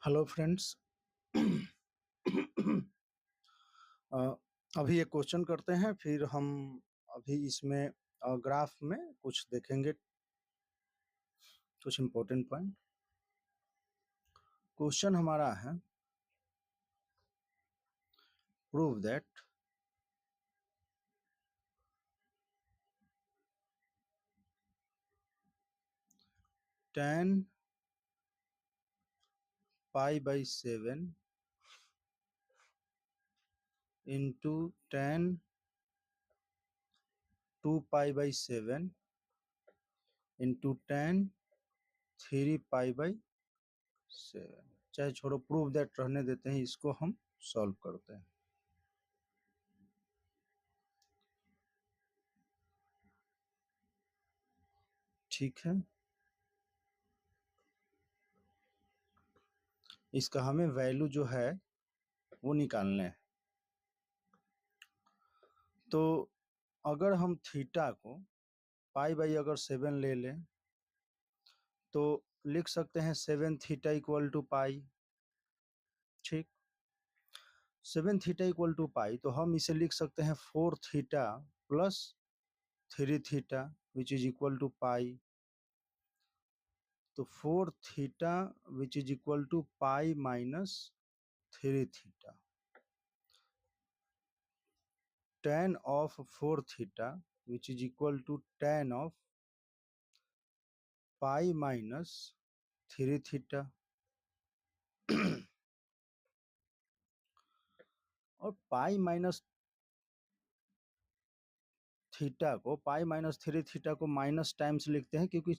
Hello friends. अभी एक question करते हैं, फिर हम अभी इसमें ग्राफ में कुछ देखेंगे, कुछ इम्पोर्टेंट पॉइंट। क्वेश्चन हमारा है, prove that tan π/7 into tan 2π/7 into tan 3π/7। चाहे छोड़ो, प्रूव दैट रहने देते हैं, इसको हम सॉल्व करते हैं। ठीक है, इसका हमें वैल्यू जो है वो निकालना है। तो अगर हम थीटा को अगर 7 ले लें तो लिख सकते हैं 7 थीटा इक्वल टू पाई। ठीक, 7 थीटा इक्वल टू पाई, तो हम इसे लिख सकते हैं 4 theta plus 3 theta which is equal to pi. तो 4 theta which is equal to pi minus 3 theta. tan of 4 theta which is equal to tan of pi minus 3 theta. और pi minus theta को, pi minus 3 theta को minus times लिखते हैं, क्योंकि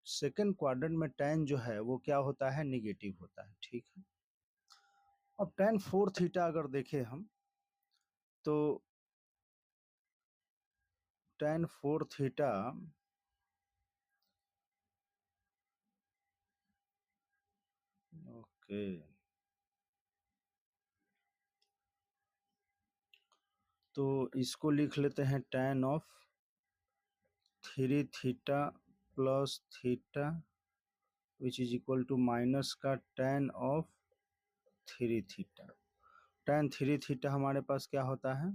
second quadrant में tan जो है वो क्या होता है, निगेटिव होता है। ठीक है, अब tan 4 थीटा अगर देखें हम, तो tan 4 थीटा ओके, तो इसको लिख लेते हैं tan of 3 theta plus theta which is equal to minus का tan of 3 theta. tan 3 theta हमारे पास क्या होता है,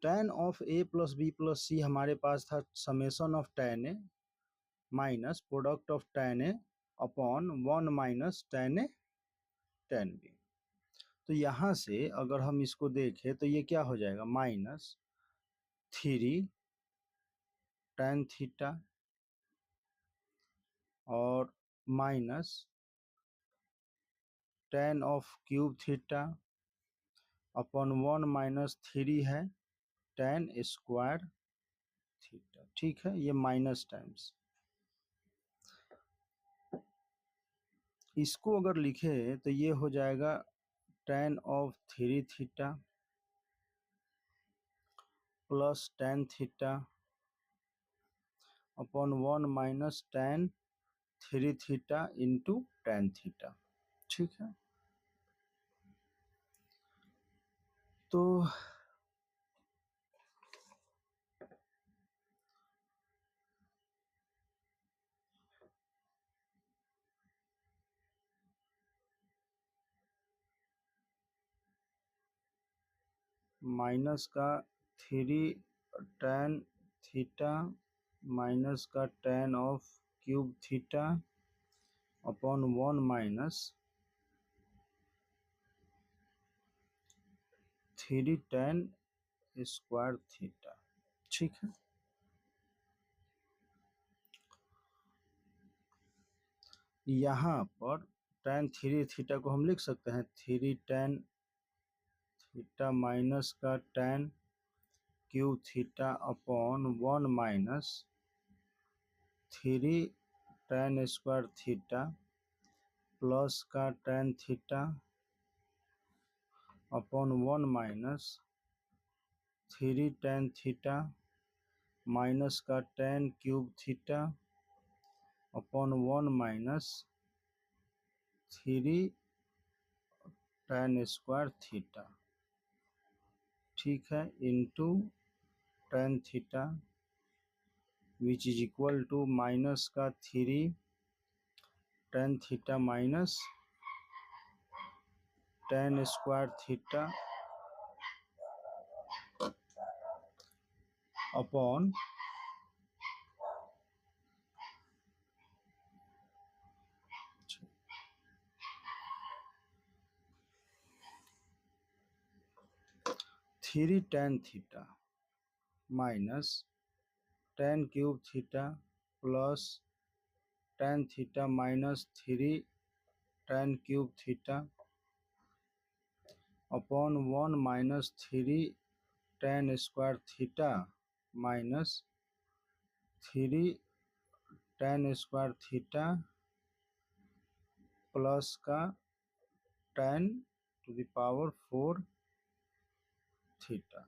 tan of a plus B plus C हमारे पास था summation of tan a minus product of tan a upon 1 minus tan a tan b। तो यहाँ से अगर हम इसको देखें तो ये क्या हो जाएगा, माइनस 3 tan थीटा और minus tan of cube theta upon 1 minus 3 है tan स्क्वायर थीटा। ठीक है, ये माइनस टाइम्स, इसको अगर लिखे तो ये हो जाएगा tan of 3 theta plus tan theta upon 1 minus tan 3 theta into tan theta. ठीक है, तो माइनस का 3 tan थीटा माइनस का tan of cube theta upon 1 minus 3 tan square theta. ठीक है, यहाँ पर tan 3 थीटा को हम लिख सकते हैं 3 tan थीटा माइनस का tan cube theta upon 1 minus 3 tan square theta plus का tan theta upon 1 minus 3 tan theta minus का tan cube theta upon 1 minus 3 tan square theta, ठीक है, into tan theta which is equal to minus का 3 tan theta minus tan square theta upon 3 tan theta minus tan cube theta plus tan theta minus 3 tan cube theta upon 1 minus 3 tan square theta minus 3 tan square theta plus का tan to the power 4 theta,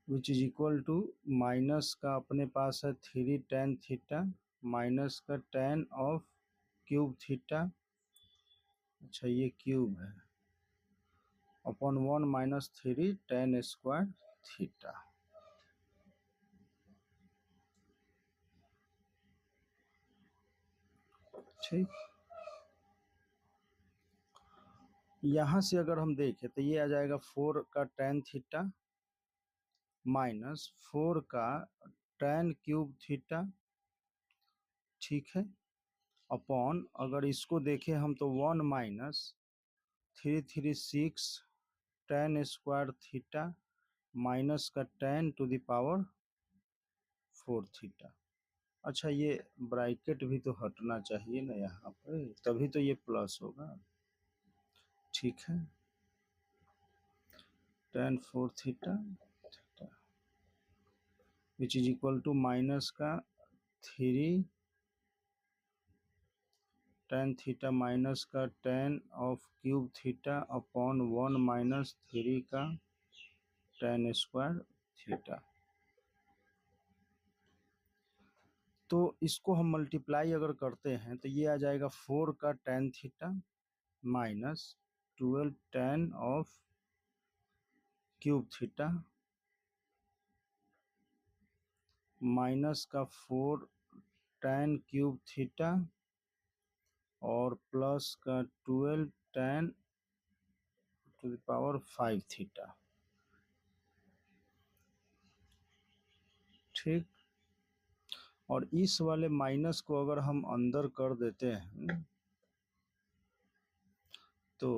which is equal to minus का अपने पास है 3 tan theta minus का tan of cube theta, अच्छा ये cube है, upon 1 minus 3 tan square theta. ठीक, यहां से अगर हम देखें तो ये आ जाएगा 4 का tan थीटा माइनस 4 का tan क्यूब थीटा, ठीक है, अपॉन अगर इसको देखें हम तो 1 minus 336 tan square theta minus का tan to the power 4 theta. अच्छा ये ब्रैकेट भी तो हटना चाहिए ना यहाँ पे, तभी तो ये प्लस होगा, ठीक है, tan 4 theta which is equal to minus का 3 tan थीटा माइनस का tan of cube theta upon 1 minus 3 का tan स्क्वायर थीटा। तो इसको हम मल्टीप्लाई अगर करते हैं तो ये आ जाएगा 4 का tan theta minus 12 tan of cube theta minus का 4 tan क्यूब थीटा और प्लस का 12 tan to the power 5 theta, ठीक, और इस वाले माइनस को अगर हम अंदर कर देते हैं तो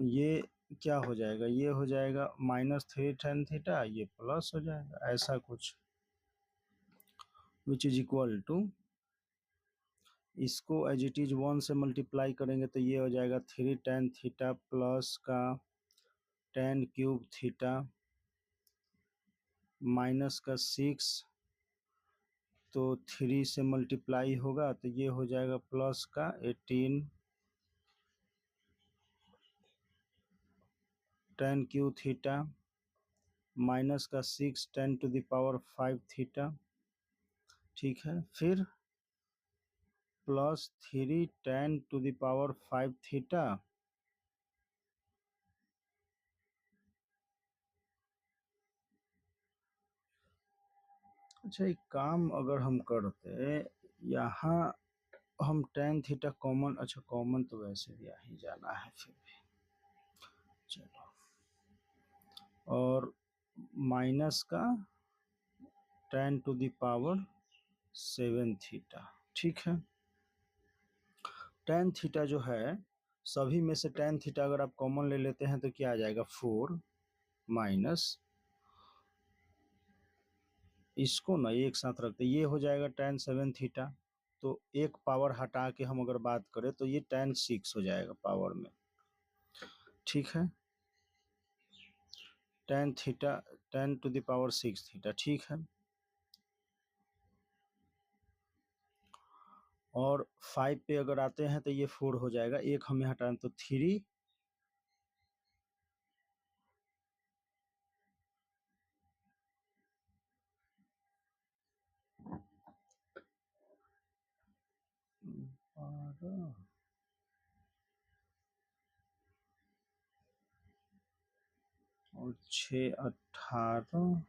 ये क्या हो जाएगा, ये हो जाएगा माइनस 3 tan थीटा, ये प्लस हो जाएगा, ऐसा कुछ, विच इज इक्वल टू, इसको एज इट इज 1 से मल्टीप्लाई करेंगे तो ये हो जाएगा 3 tan थीटा प्लस का tan क्यूब थीटा माइनस का 6, तो 3 से मल्टीप्लाई होगा तो ये हो जाएगा प्लस का 18 tan क्यूब थीटा माइनस का 6 tan to the power 5 theta, ठीक है, फिर plus 3 tan to the power 5 theta अच्छा एक काम अगर हम करते, यहाँ हम tan थीटा कॉमन, अच्छा कॉमन तो वैसे भी आ ही जाना है फिर भी, चलो, और माइनस का tan to the power 7 theta, ठीक है, tan थीटा जो है सभी में से tan थीटा अगर आप कॉमन ले लेते हैं तो क्या आ जाएगा 4 माइनस, इसको ना एक साथ रखते, ये हो जाएगा tan 7 थीटा, तो एक पावर हटा के हम अगर बात करें तो ये tan 6 हो जाएगा पावर में, ठीक है, tan theta tan to the power 6 theta, ठीक है, और 5 पे अगर आते हैं तो ये 4 हो जाएगा, एक हमें हटाना तो 3 और 6 18।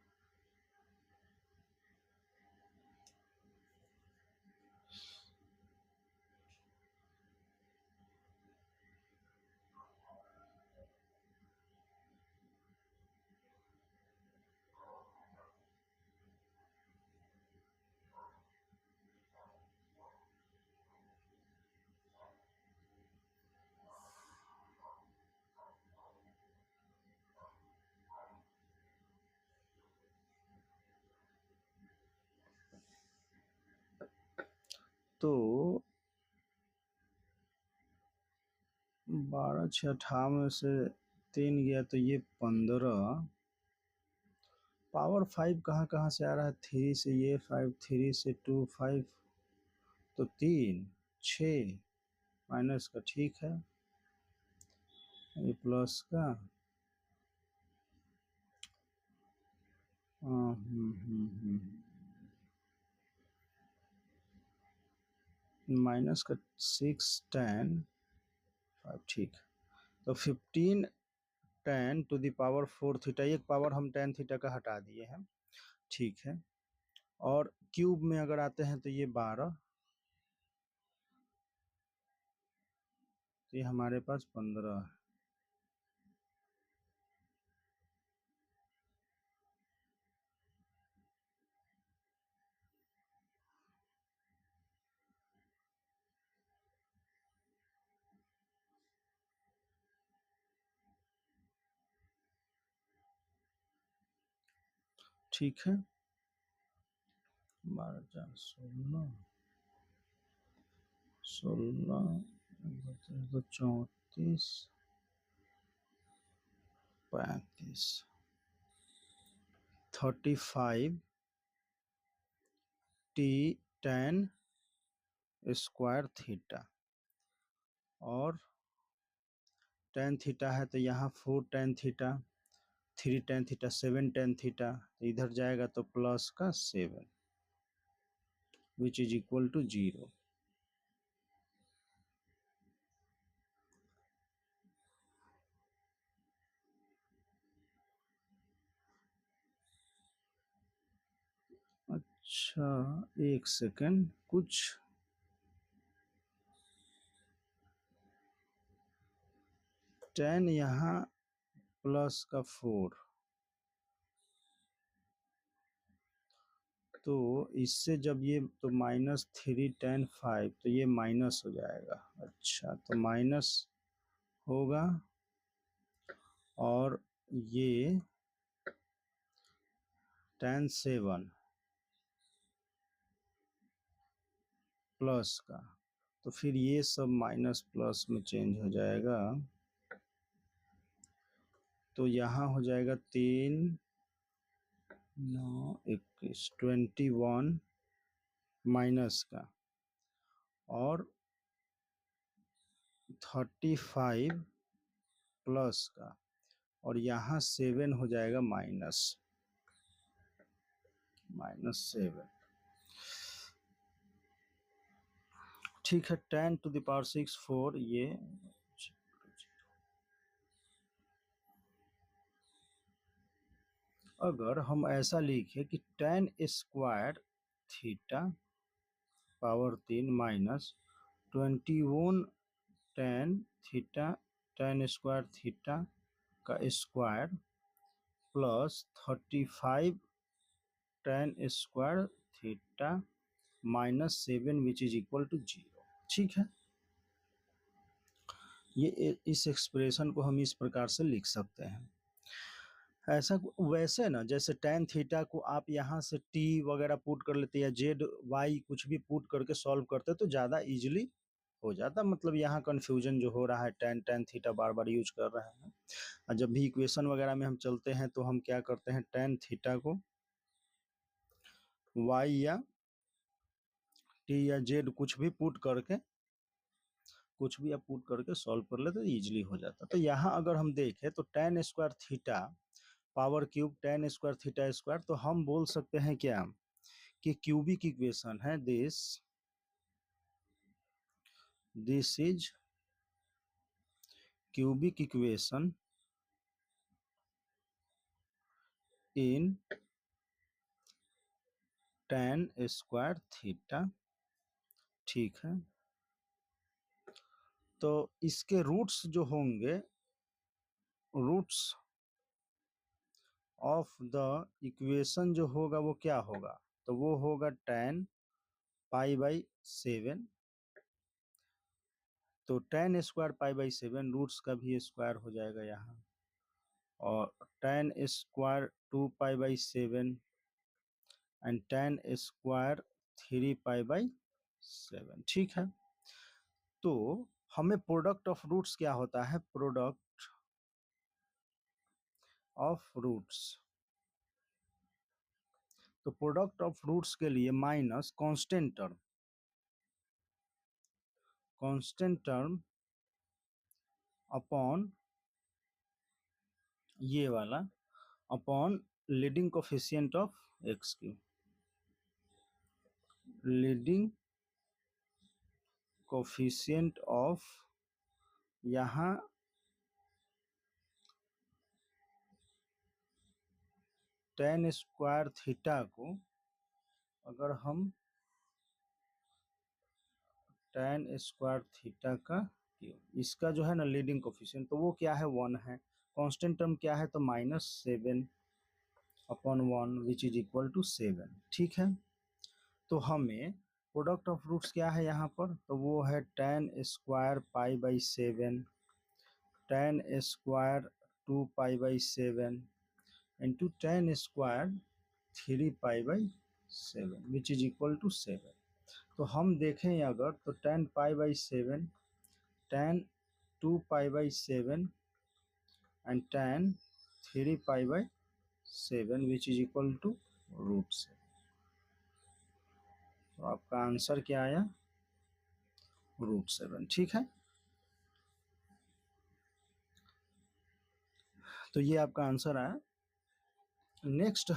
तो 12 6 18 में से 3 गया तो ये 15। पावर 5 कहाँ कहाँ से आ रहा है? 3 से ये 5, 3 से 2 5, तो 3 6 माइनस का, ठीक है, ये प्लस का। माइनस का 6 10 5, ठीक। तो 15 10 टू द पावर 4 थीटा, एक पावर हम 10 थीटा का हटा दिए हैं, ठीक है। और क्यूब में अगर आते हैं तो ये 12, तो ये हमारे पास 15 है। ठीक है, 12 4 16, 16 34 35, 35 टी 10 स्क्वायर थीटा, और 10 थीटा है तो यहाँ 4 10 थीटा, 3 10 थीटा, 7 10 थीटा, तो इधर जाएगा तो प्लस का 7 विच इज इक्वल टू 0। अच्छा, एक सेकेंड, कुछ 10 यहाँ प्लस का 4, तो इससे जब ये तो -3 10 5, तो ये माइनस हो जाएगा। अच्छा, तो माइनस होगा, और ये 10 7 प्लस का, तो फिर ये सब माइनस प्लस में चेंज हो जाएगा, तो यहाँ हो जाएगा 3 9 21 21 माइनस का, और 35 प्लस का, और यहाँ 7 हो जाएगा -7। ठीक है, 10 टू द पावर 6 4, ये अगर हम ऐसा लिखे कि 10 square theta power 3 minus 21 10 theta 10 square theta का square plus 35 10 square theta -7 which is equal to 0, ठीक है। ये इस एक्सप्रेशन को हम इस प्रकार से लिख सकते हैं। ऐसा वैसे ना, जैसे tan थीटा को आप यहाँ से t वगैरह पुट कर लेते या z y कुछ भी पुट करके सॉल्व करते तो ज़्यादा इजीली हो जाता। मतलब यहाँ कंफ्यूजन जो हो रहा है, tan थीटा बार बार यूज कर रहे हैं, और जब भी इक्वेशन वगैरह में हम चलते हैं तो हम क्या करते हैं, tan थीटा को y या t या z कुछ भी पुट करके सॉल्व कर लेते तो इजीली हो जाता। तो यहाँ अगर हम देखें तो tan square theta power cube tan square theta square, तो हम बोल सकते हैं क्या कि क्यूबिक इक्वेशन है this this is cubic equation in tan square theta. ठीक है, तो इसके रूट्स जो होंगे, रूट्स ऑफ द इक्वेशन जो होगा वो क्या होगा, तो वो होगा tan π/7। तो tan स्क्वायर π/7 रूट्स का भी स्क्वायर हो जाएगा यहाँ, और tan square 2π/7 and tan square 3π/7। ठीक है, तो हमें प्रोडक्ट ऑफ रूट्स क्या होता है, प्रोडक्ट ऑफ रूट्स, तो प्रोडक्ट ऑफ रूट्स के लिए माइनस कांस्टेंट टर्म अपॉन ये वाला upon leading coefficient of x Q, leading coefficient of यहाँ tan स्क्वायर थीटा को अगर हम tan स्क्वायर थीटा का क्यूब, इसका जो है ना लीडिंग कोफिशिएंट, तो वो क्या है 1 है। कांस्टेंट टर्म क्या है, तो -7/1 विच इज इक्वल टू 7। ठीक है, तो हमें प्रोडक्ट ऑफ रूट्स क्या है यहाँ पर, तो वो है tan square π/7 tan square 2π/7 into tan square 3π/7 which is equal to 7। तो हम देखें अगर तो tan π/7 tan 2π/7 and tan 3π/7 which is equal to √7। तो आपका आंसर क्या आया, √7। ठीक है, तो ये आपका आंसर आया। नेक्स्ट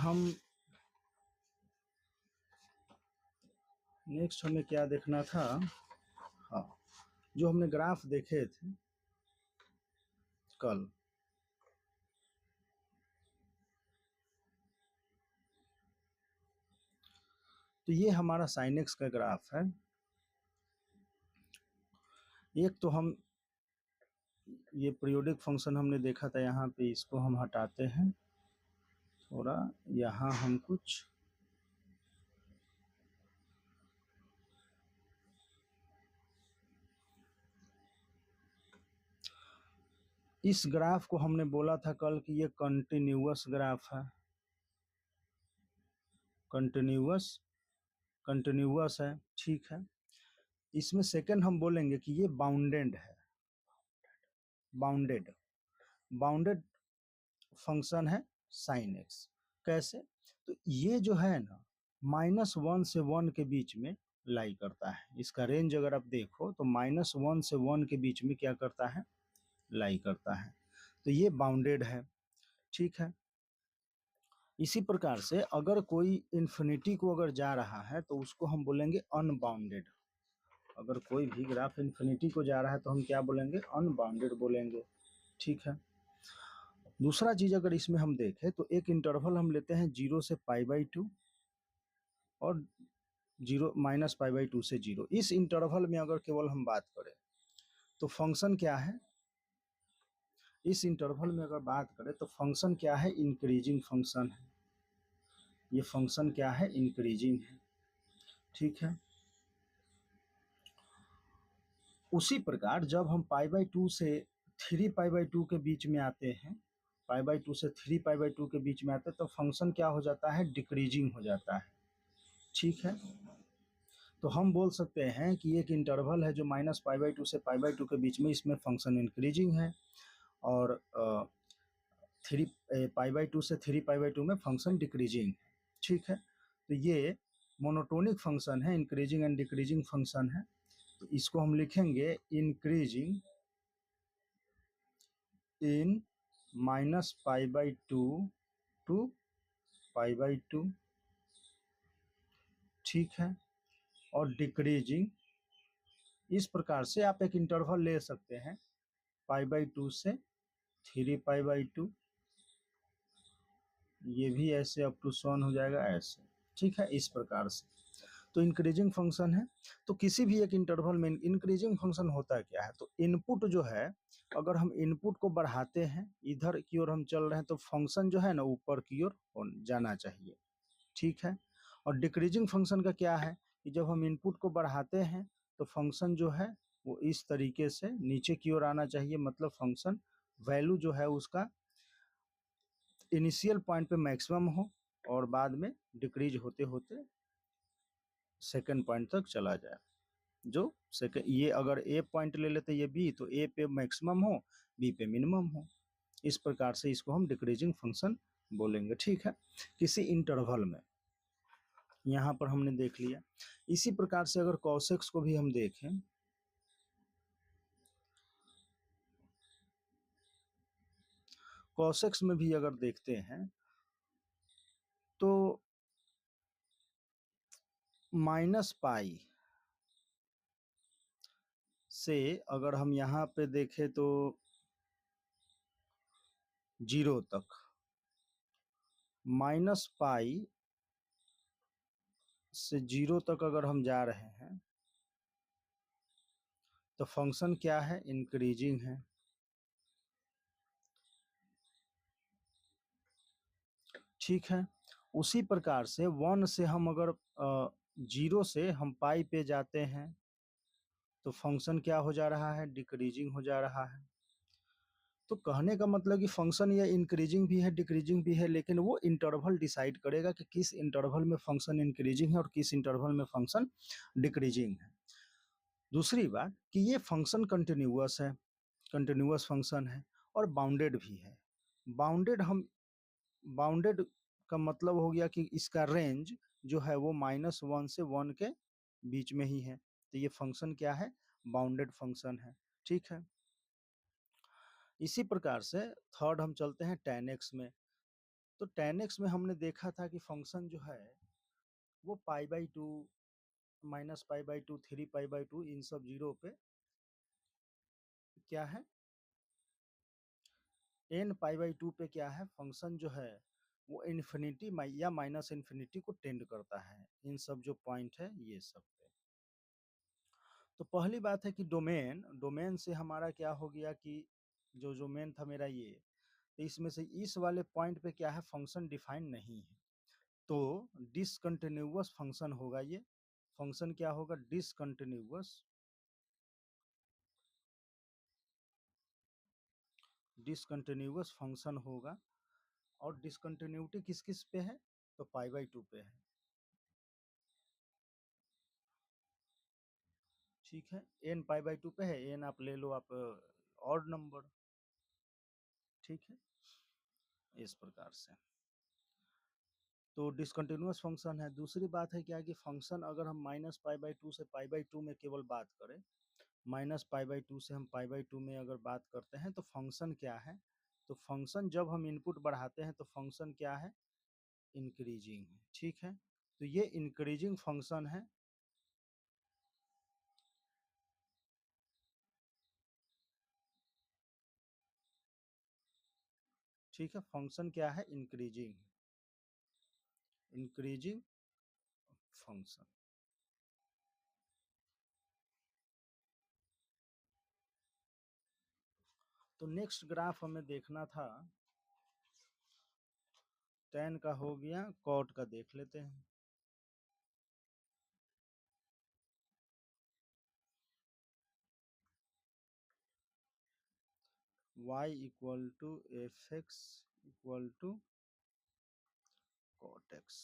हमें क्या देखना था, हाँ, जो हमने ग्राफ देखे थे कल, तो ये हमारा sin x का ग्राफ है। एक तो हम ये पीरियोडिक फंक्शन हमने देखा था यहाँ पे, इसको हम हटाते हैं थोड़ा, यहाँ हम कुछ इस ग्राफ को हमने बोला था कल कि ये कंटिन्यूअस ग्राफ है, कंटिन्यूअस है। ठीक है, इसमें सेकंड हम बोलेंगे कि ये बाउंडेड है, बाउंडेड फंक्शन है sin x। कैसे, तो ये जो है ना -1 से 1 के बीच में लाई करता है, इसका रेंज अगर आप देखो तो -1 से 1 के बीच में क्या करता है, लाई करता है, तो ये बाउंडेड है। ठीक है, इसी प्रकार से अगर कोई इन्फिनिटी को अगर जा रहा है तो उसको हम बोलेंगे अनबाउंडेड। अगर कोई भी ग्राफ इन्फिनिटी को जा रहा है तो हम क्या बोलेंगे, अनबाउंडेड बोलेंगे। ठीक है, दूसरा चीज अगर इसमें हम देखें तो एक इंटरवल हम लेते हैं 0 से π/2 और 0 -π/2 से 0। इस इंटरवल में अगर केवल हम बात करें तो फंक्शन क्या है, इस इंटरवल में अगर बात करें तो फंक्शन क्या है, इंक्रीजिंग फंक्शन है, ये फंक्शन क्या है, इंक्रीजिंग है। ठीक है, उसी प्रकार जब हम π/2 से 3π/2 के बीच में आते हैं, π/2 से 3π/2 के बीच में आते हैं तो फंक्शन क्या हो जाता है, डिक्रीजिंग हो जाता है। ठीक है, तो हम बोल सकते हैं कि एक इंटरवल है जो -π/2 से π/2 के बीच में, इसमें फंक्शन इंक्रीजिंग है, और 3π/2 से 3π/2 में फंक्शन डिक्रीजिंग है। ठीक है, तो ये मोनोटोनिक फंक्शन है, इंक्रीजिंग एंड डिक्रीजिंग फंक्शन है। तो इसको हम लिखेंगे इंक्रीजिंग इन -π/2 टू π/2। ठीक है, और डिक्रीजिंग इस प्रकार से आप एक इंटरवल ले सकते हैं π/2 से 3π/2, ये भी ऐसे अप टू 1 हो जाएगा ऐसे, ठीक है, इस प्रकार से। तो इंक्रीजिंग फंक्शन है। तो किसी भी एक इंटरवल में इंक्रीजिंग फंक्शन होता क्या है, तो इनपुट जो है, अगर हम इनपुट को बढ़ाते हैं, इधर की ओर हम चल रहे हैं, तो फंक्शन जो है ना ऊपर की ओर जाना चाहिए, ठीक है। और डिक्रीजिंग फंक्शन का क्या है कि जब हम इनपुट को बढ़ाते हैं तो फंक्शन जो है वो इस तरीके से नीचे की ओर आना चाहिए, मतलब फंक्शन वैल्यू जो है उसका इनिशियल पॉइंट पे मैक्सिमम हो और बाद में डिक्रीज होते होते सेकंड पॉइंट तक चला जाए। जो सेकंड, ये अगर ए पॉइंट ले लेते ये बी, तो ए पे मैक्सिमम हो, बी पे मिनिमम हो। इस प्रकार से इसको हम डिक्रीजिंग फंक्शन बोलेंगे, ठीक है, किसी इंटरवल में। यहाँ पर हमने देख लिया। इसी प्रकार से अगर कॉसेक्स को भी हम देखें, कॉसेक्स में भी अगर देखते हैं तो -π से अगर हम यहाँ पे देखें तो 0 तक, -π से 0 तक अगर हम जा रहे हैं तो फंक्शन क्या है, इंक्रीजिंग है, ठीक है। उसी प्रकार से 1 से हम अगर 0 से हम पाई पे जाते हैं तो फंक्शन क्या हो जा रहा है, डिक्रीजिंग हो जा रहा है। तो कहने का मतलब कि फंक्शन ये इंक्रीजिंग भी है डिक्रीजिंग भी है, लेकिन वो इंटरवल डिसाइड करेगा कि किस इंटरवल में फंक्शन इंक्रीजिंग है और किस इंटरवल में फंक्शन डिक्रीजिंग है। दूसरी बात कि ये फंक्शन कंटिन्यूअस है, कंटिन्यूअस फंक्शन है और बाउंडेड भी है। बाउंडेड का मतलब हो गया कि इसका रेंज जो है वो -1 से 1 के बीच में ही है, तो ये फंक्शन क्या है, बाउंडेड फंक्शन है, ठीक है। इसी प्रकार से थर्ड हम चलते हैं tan x में। तो tan x में हमने देखा था कि फंक्शन जो है वो π/2, -π/2, 3π/2 इन सब जीरो पे क्या है, n π/2 पे क्या है, फंक्शन जो है वो इन्फिनिटी या माइनस इन्फिनिटी को टेंड करता है, इन सब जो पॉइंट है ये सब पे। तो पहली बात है कि डोमेन, डोमेन से हमारा क्या हो गया कि जो डोमेन था मेरा ये, तो इसमें से इस वाले पॉइंट पे क्या है, फंक्शन डिफाइन नहीं है, तो डिसकंटिन्यूअस फंक्शन होगा ये। फंक्शन क्या होगा, डिसकंटिन्यूअस, डिसकंटिन्यूअस फंक्शन होगा। और डिसकंटिन्यूटी किस किस पे है, तो π/2 पे है, ठीक है। n π/2 पे है, n आप ले लो आप ऑड नंबर, ठीक है, इस प्रकार से। तो डिसकंटिन्यूअस फंक्शन है। दूसरी बात है क्या कि फंक्शन अगर हम -π/2 से π/2 में केवल बात करें, -π/2 से हम π/2 में अगर बात करते हैं तो फंक्शन क्या है, तो फंक्शन जब हम इनपुट बढ़ाते हैं तो फंक्शन क्या है, इंक्रीजिंग है, ठीक है। तो ये इंक्रीजिंग फंक्शन है, ठीक है, फंक्शन क्या है, इंक्रीजिंग, इंक्रीजिंग फंक्शन। तो नेक्स्ट ग्राफ हमें देखना था, tan का हो गया, cot का देख लेते हैं। y = fx = cot x।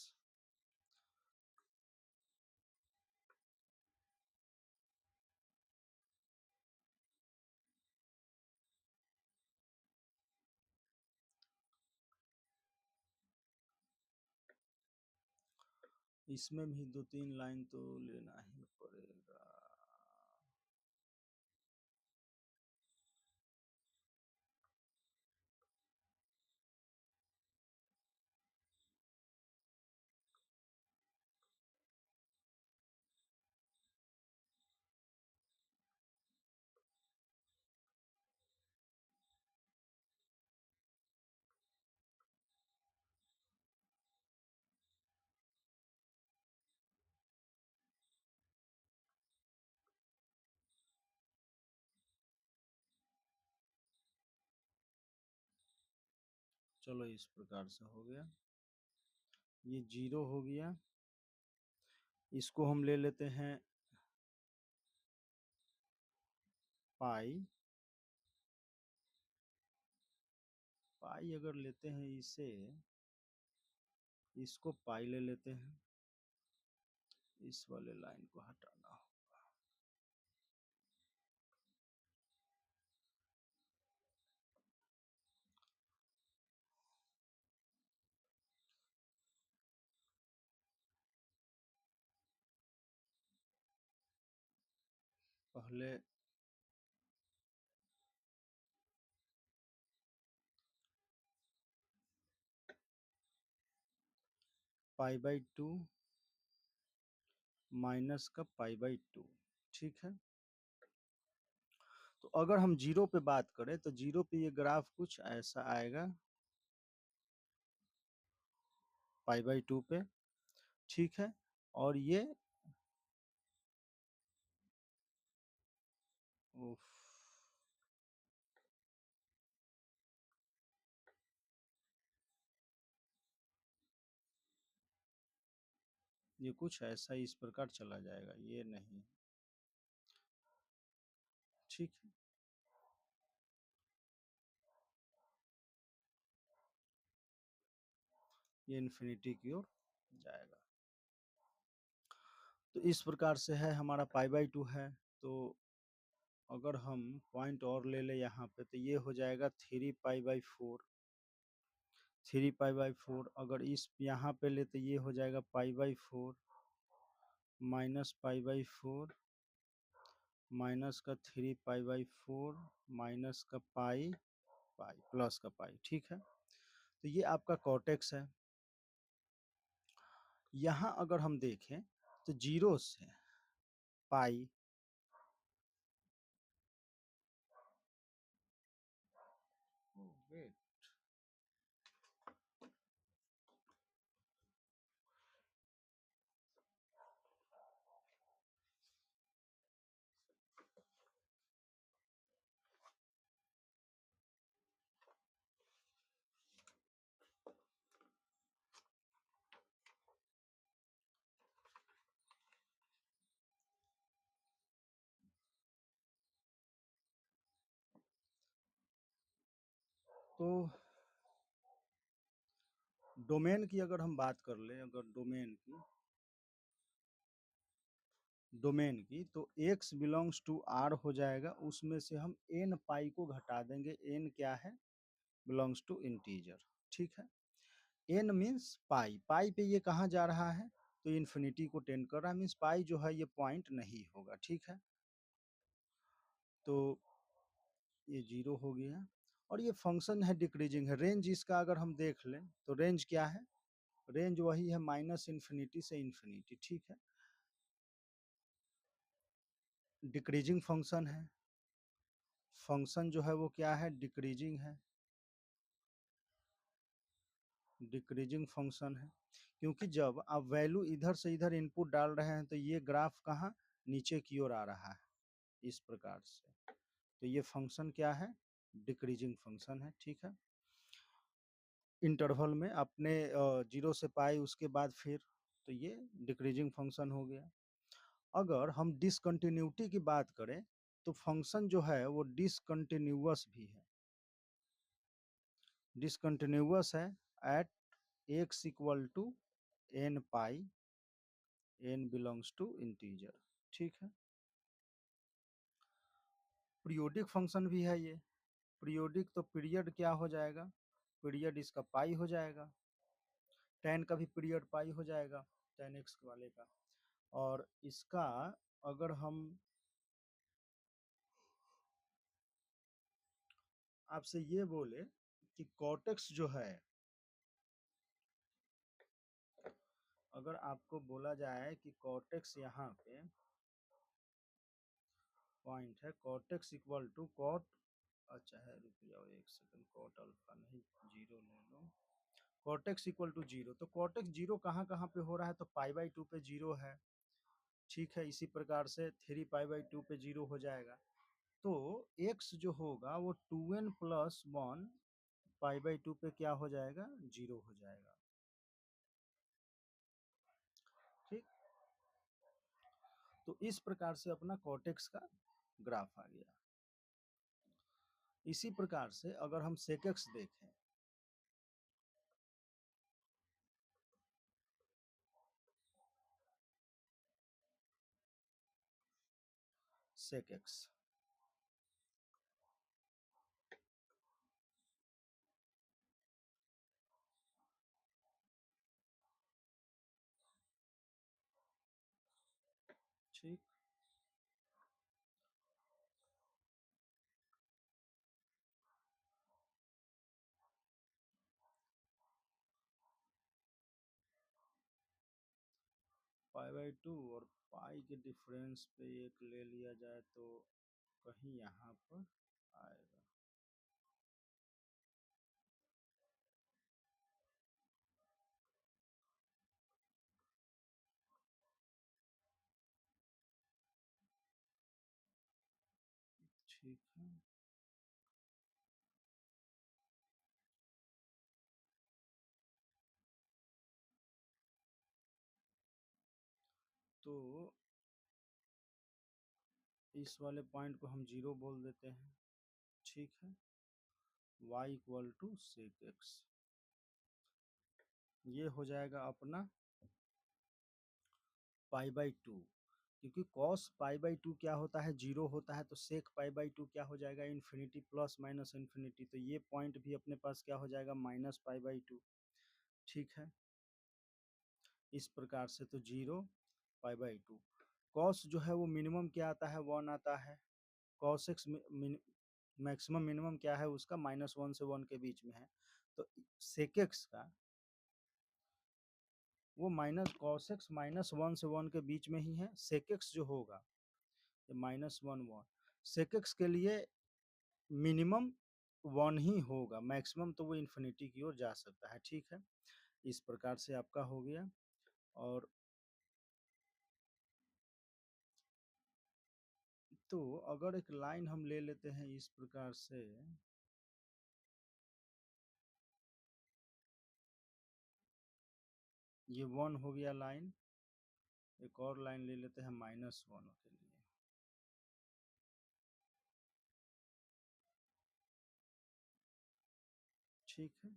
इसमें भी 2-3 लाइन तो लेना ही पड़ेगा। चलो इस प्रकार से हो गया, ये 0 हो गया। इसको हम ले लेते हैं पाई। पाई अगर लेते हैं इसे, इसको पाई ले लेते हैं, इस वाले लाइन को हटाना हो। पहले π/2 माइनस का π/2, ठीक है। तो अगर हम 0 पे बात करें तो 0 पे ये ग्राफ कुछ ऐसा आएगा, π/2 पे, ठीक है। और उफ, ये कुछ ऐसा इस प्रकार चला जाएगा, ये नहीं, ठीक है। ये इन्फिनिटी की ओर जाएगा। तो इस प्रकार से है, हमारा π/2 है। तो अगर हम पॉइंट और ले ले यहाँ पे, तो ये हो जाएगा 3π/4। 3π/4 अगर इस यहाँ पे ले तो ये हो जाएगा π/4 माइनस π/4 माइनस का 3π/4 माइनस का पाई पाई प्लस का पाई, ठीक है। तो ये आपका कॉटेक्स है। यहाँ अगर हम देखें तो 0 से पाई, तो डोमेन की अगर हम बात कर ले, अगर डोमेन की तो x बिलोंग्स टू r हो जाएगा, उसमें से हम n पाई को घटा देंगे। n क्या है? बिलोंग्स टू इंटीजर, ठीक है। n मीन्स पाई, पाई पे ये कहाँ जा रहा है? तो इन्फिनिटी को टेंड कर रहा है, मीन्स पाई जो है ये पॉइंट नहीं होगा, ठीक है। तो ये 0 हो गया। और ये फंक्शन है डिक्रीजिंग है। रेंज इसका अगर हम देख लें तो रेंज क्या है? रेंज वही है माइनस इन्फिनिटी से इन्फिनिटी, ठीक है। डिक्रीजिंग फंक्शन है, फंक्शन जो है वो क्या है? डिक्रीजिंग है, डिक्रीजिंग फंक्शन है। क्योंकि जब आप वैल्यू इधर से इधर इनपुट डाल रहे हैं तो ये ग्राफ कहाँ नीचे की ओर आ रहा है, इस प्रकार से। तो ये फंक्शन क्या है? डिक्रीजिंग फंक्शन है, ठीक है। इंटरवल में अपने 0 से पाई, उसके बाद फिर, तो ये डिक्रीजिंग फंक्शन हो गया। अगर हम डिसकंटिन्यूटी की बात करें तो फंक्शन जो है वो डिसकंटिन्यूअस भी है, डिसकंटिन्यूअस है at x equal to n pi, n belongs to integer, ठीक है। पीरियोडिक फंक्शन भी है ये। पीरियोडिक तो पीरियड क्या हो जाएगा? पीरियड इसका पाई हो जाएगा, tan का भी पीरियड पाई हो जाएगा, tan x वाले का। और इसका अगर हम आपसे ये बोले कि कॉटेक्स जो है, अगर आपको बोला जाए कि कॉटेक्स यहाँ पे पॉइंट है, कॉटेक्स इक्वल टू कॉट, अच्छा है, रुक जाओ एक सेकंड, कॉट अल्फा नहीं, 0 ले लो। कॉटेक्स इक्वल टू 0, तो कॉटेक्स 0 कहाँ कहाँ पे हो रहा है? तो π/2 पे 0 है, ठीक है। इसी प्रकार से 3π/2 पे 0 हो जाएगा। तो x जो होगा वो 2n + 1 π/2 पे क्या हो जाएगा, 0 हो जाएगा। ठीक, तो इस प्रकार से अपना कॉटेक्स का ग्राफ आ गया। इसी प्रकार से अगर हम सेकेक्स देखें, सेकेक्स ठीक, π/2 और पाई के डिफरेंस पे एक ले लिया जाए तो कहीं यहाँ पर आएगा। ठीक है, तो इस वाले पॉइंट को हम 0 बोल देते हैं। ठीक है, y = sec x, ये हो जाएगा अपना π/2, क्योंकि cos π/2 क्या होता है, 0 होता है, तो sec π/2 क्या हो जाएगा, इन्फिनिटी प्लस माइनस इन्फिनिटी, तो ये पॉइंट भी अपने पास क्या हो जाएगा, -π/2। ठीक है, इस प्रकार से तो 0 π/2। कॉस जो है वो मिनिमम क्या आता है, 1 आता है। कॉस एक्स मैक्सिमम मिनिमम क्या है उसका, -1 से 1 के बीच में है। तो सेक एक्स का वो माइनस कॉस एक्स -1 से 1 के बीच में ही है। सेक एक्स जो होगा ये -1 सेक एक्स के लिए मिनिमम 1 ही होगा, मैक्सिमम तो वो इन्फिनिटी की ओर जा सकता है। ठीक है, इस प्रकार से आपका हो गया। और तो अगर एक लाइन हम ले लेते हैं इस प्रकार से, ये 1 हो गया लाइन, एक और लाइन ले लेते हैं -1 के लिए। ठीक है,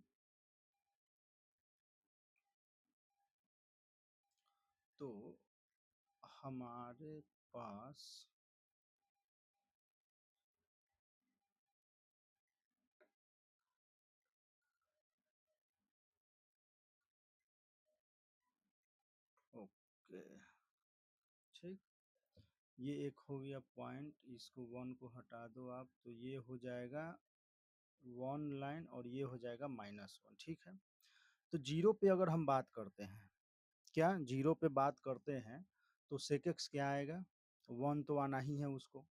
तो हमारे पास ओके, ठीक, ये एक हो गया पॉइंट, इसको 1 को हटा दो आप, तो ये हो जाएगा 1 लाइन और ये हो जाएगा -1। ठीक है, तो 0 पे अगर हम बात करते हैं, क्या 0 पे बात करते हैं, तो sec x क्या आएगा, 1 तो आना ही है उसको,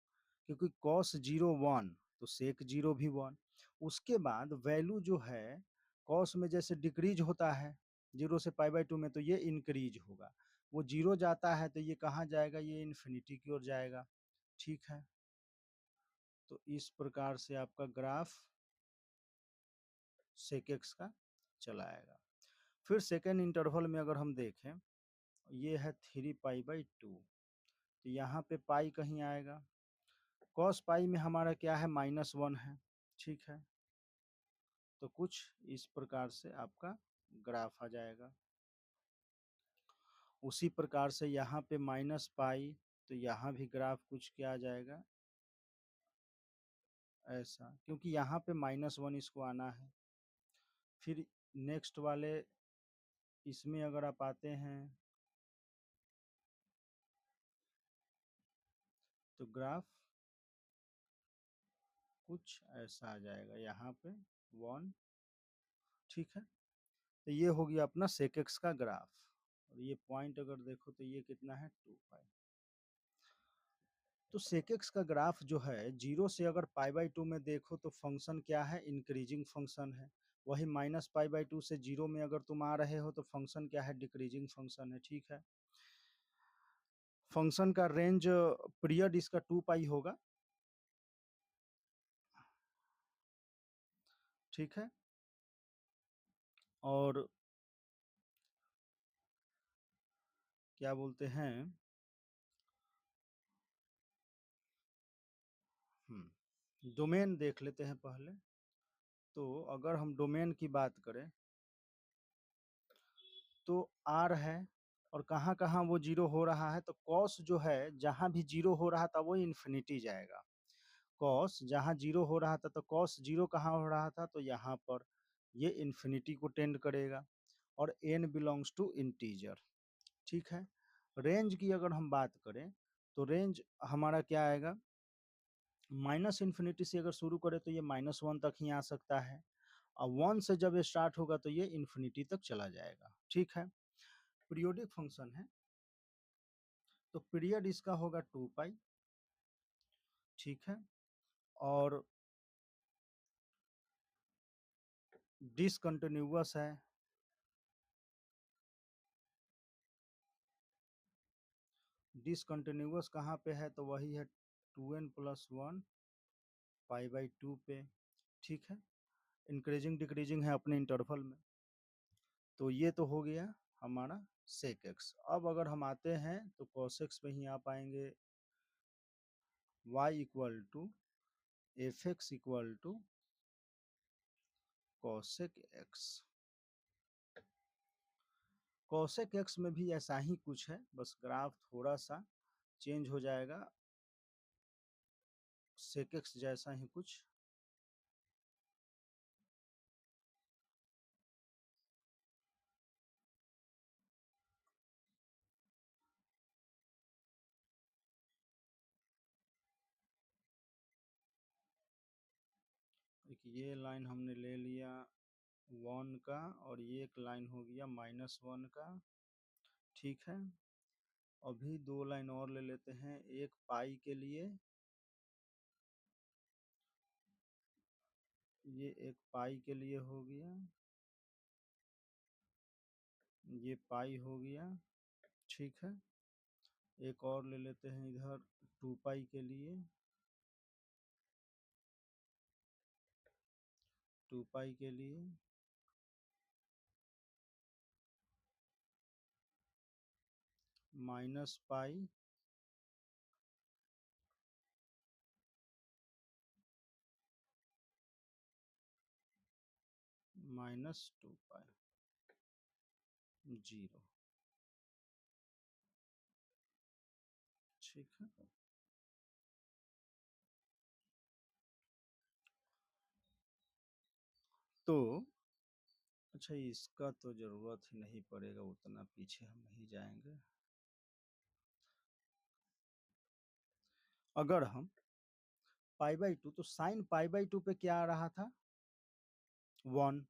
क्योंकि cos 0 1, तो sec 0 भी 1। उसके बाद वैल्यू जो है cos में जैसे डिक्रीज होता है 0 से π/2 में, तो ये इंक्रीज होगा। वो 0 जाता है तो ये कहाँ जाएगा, ये इन्फिनिटी की ओर जाएगा। ठीक है, तो इस प्रकार से आपका ग्राफ sec x का चलाएगा। फिर सेकेंड इंटरवल में अगर हम देखें, ये है 3π/2, तो यहाँ पे पाई कहीं आएगा। cos पाई में हमारा क्या है, -1 है। ठीक है, तो कुछ इस प्रकार से आपका ग्राफ आ जाएगा। उसी प्रकार से यहाँ पे -π, तो यहाँ भी ग्राफ कुछ क्या आ जाएगा, ऐसा, क्योंकि यहाँ पे -1 इसको आना है। फिर नेक्स्ट वाले इसमें अगर आप आते हैं तो ग्राफ कुछ ऐसा आ जाएगा, यहाँ पे 1। ठीक है, तो ये हो गया अपना sec x का ग्राफ। और ये पॉइंट अगर देखो तो ये कितना है, 2π। तो sec x का ग्राफ जो है 0 से अगर π/2 में देखो तो फंक्शन क्या है, इंक्रीजिंग फंक्शन है। वही -π/2 से 0 में अगर तुम आ रहे हो तो फंक्शन क्या है, डिक्रीजिंग फंक्शन है। ठीक है, फंक्शन का रेंज पीरियड इसका 2π होगा। ठीक है, और क्या बोलते हैं, डोमेन देख लेते हैं पहले। तो अगर हम डोमेन की बात करें तो आर है, और कहाँ कहाँ वो जीरो हो रहा है, तो कॉस जो है जहाँ भी जीरो हो रहा था वो इन्फिनिटी जाएगा। कॉस जहाँ जीरो हो रहा था, तो कॉस जीरो कहाँ हो रहा था, तो यहाँ पर ये इन्फिनिटी को टेंड करेगा, और एन बिलोंग्स टू इंटीजर। ठीक है। रेंज की अगर हम बात करें तो रेंज हमारा क्या आएगा, माइनस इन्फिनिटी से अगर शुरू करें तो ये -1 तक ही आ सकता है, और 1 से जब ये स्टार्ट होगा तो ये इन्फिनिटी तक चला जाएगा। ठीक है। पीरियोडिक फंक्शन है, तो पीरियड इसका होगा 2 पाई। ठीक है। और डिसकंटिन्यूअस है, डिसकंटिन्यूअस कहाँ पे है, तो वही है 2n+1 π/2 पे। ठीक है। इंक्रीजिंग डिक्रीजिंग है अपने इंटरवल में। तो ये तो हो गया हमारा सेक एक्स। अब अगर हम आते हैं तो कॉस एक्स पे ही आ पाएंगे, y equal to f x equal to cosec x. Cosec x में भी ऐसा ही कुछ है, बस ग्राफ थोड़ा सा चेंज हो जाएगा, सेक एक्स जैसा ही कुछ। एक ये लाइन हमने ले लिया 1 का, और ये एक लाइन हो गया -1 का। ठीक है। अभी 2 लाइन और ले लेते हैं, एक पाई के लिए, ये एक पाई के लिए हो गया, ये पाई हो गया। ठीक है। एक और ले लेते हैं इधर 2 पाई के लिए, 2 पाई के लिए, -पाई, -2 पाई, 0। ठीक है। तो अच्छा, इसका तो जरूरत ही नहीं पड़ेगा, उतना पीछे हम नहीं जाएंगे। अगर हम π/2, तो साइन π/2 पे क्या आ रहा था, 1,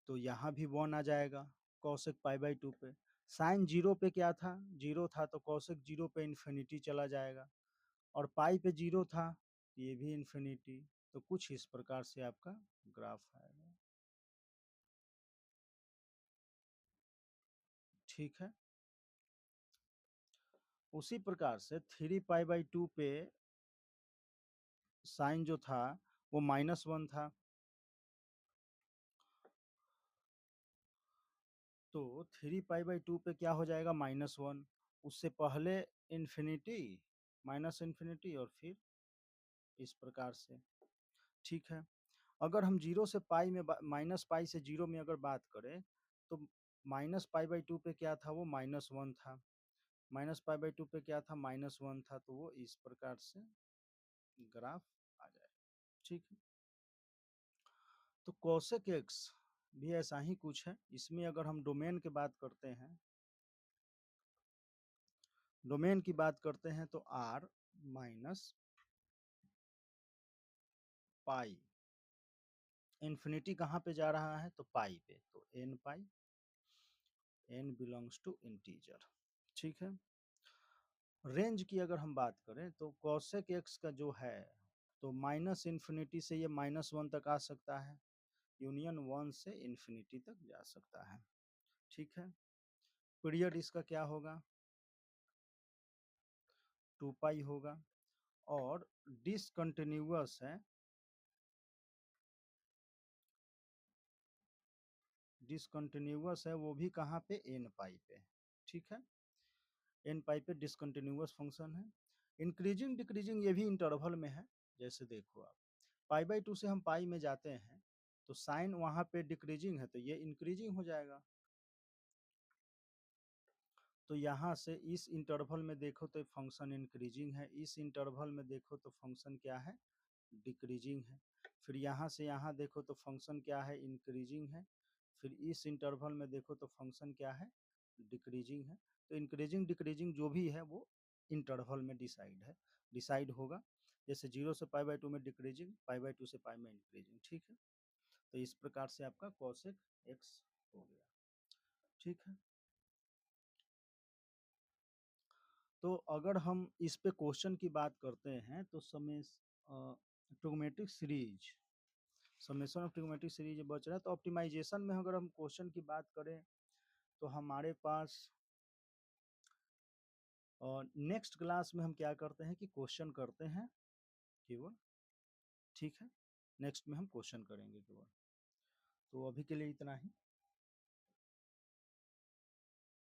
तो यहाँ भी 1 आ जाएगा कॉसेक π/2 पे। साइन 0 पे क्या था, 0 था, तो कॉसेक 0 पे इन्फिनिटी चला जाएगा, और पाई पे 0 था, ये भी इन्फिनिटी। तो कुछ इस प्रकार से आपका ग्राफ आएगा। ठीक है। उसी प्रकार से 3π/2 पे साइन जो था वो -1 था, तो 3π/2 पे क्या हो जाएगा, -1। उससे पहले इन्फिनिटी, माइनस इन्फिनिटी, और फिर इस प्रकार से। ठीक है। अगर हम 0 से पाई में, -पाई से 0 में अगर बात करें, तो -π/2 पे क्या था, वो -1 था, -π/2 पे क्या था, -1 था, तो वो इस प्रकार से ग्राफ आ जाएगा। ठीक है। तो कोसेक एक्स भी ऐसा ही कुछ है। इसमें अगर हम डोमेन की बात करते हैं, डोमेन की बात करते हैं तो r माइनस पाई, इन्फिनिटी कहाँ पे जा रहा है, तो पाई पे, तो n pi, n belongs to integer. ठीक है। रेंज की अगर हम बात करें तो कॉसेक एक्स का जो है, तो -इन्फिनिटी से ये -1 तक आ सकता है, यूनियन 1 से इन्फिनिटी तक जा सकता है। ठीक है। पीरियड इसका क्या होगा, 2 पाई होगा, और डिसकंटिन्यूअस है, डिसकंटिन्यूअस है वो भी कहाँ पे, एन पाई पे, ठीक है, एन पाई पे डिसकंटिन्यूअस फंक्शन है। इंक्रीजिंग डिक्रीजिंग ये भी इंटरवल में है, जैसे देखो आप पाई बाई 2 से हम पाई में जाते हैं तो साइन वहां पे डिक्रीजिंग है तो ये इंक्रीजिंग हो जाएगा। तो यहाँ से इस इंटरवल में देखो तो फंक्शन इंक्रीजिंग है, इस इंटरवल में देखो तो फंक्शन क्या है, डिक्रीजिंग है। फिर यहाँ से यहाँ देखो तो फंक्शन क्या है, इंक्रीजिंग है। फिर इस इंटरवल में देखो तो फंक्शन क्या है, डिक्रीजिंग है। तो इंक्रीजिंग डिक्रीजिंग जो भी है वो इंटरवल में डिसाइड होगा। जैसे 0 से पाई बाई 2 में डिक्रीजिंग, पाई बाई 2 से पाई में इंक्रीजिंग, ठीक है। तो इस प्रकार से आपका कॉसेक एक्स हो गया, ठीक है। तो अगर हम इस पे क्वेश्चन की बात करते हैं तो trigonometric series, summation of trigonometric series बच रहा है। तो ऑप्टिमाइजेशन में अगर हम क्वेश्चन की बात करें तो हमारे पास नेक्स्ट क्लास में हम क्या करते हैं कि क्वेश्चन करते हैं केवल, ठीक है। नेक्स्ट में हम क्वेश्चन करेंगे केवल। तो अभी के लिए इतना ही।